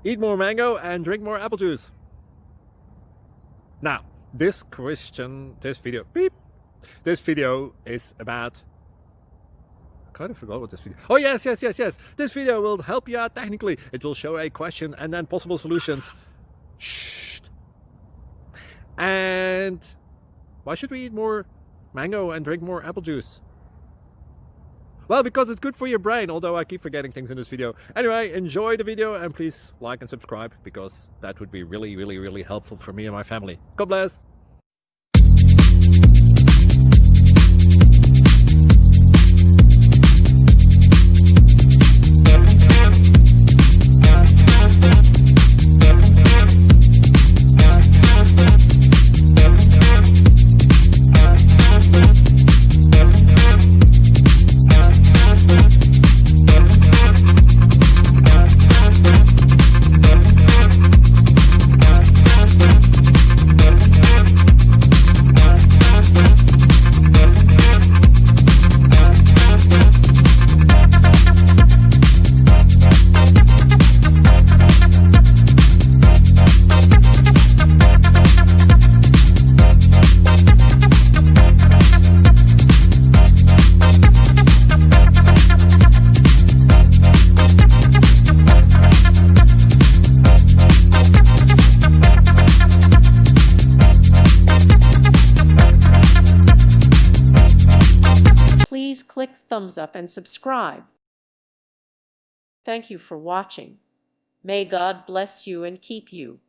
Eat more mango and drink more apple juice. Now, this video is about... I kind of forgot what this video... Oh, yes. This video will help you out technically. It will show a question and then possible solutions. Shh. And why should we eat more mango and drink more apple juice? Well, because it's good for your brain, although I keep forgetting things in this video. Anyway, enjoy the video and please like and subscribe, because that would be really helpful for me and my family. God bless! Please click thumbs up and subscribe. Thank you for watching. May God bless you and keep you.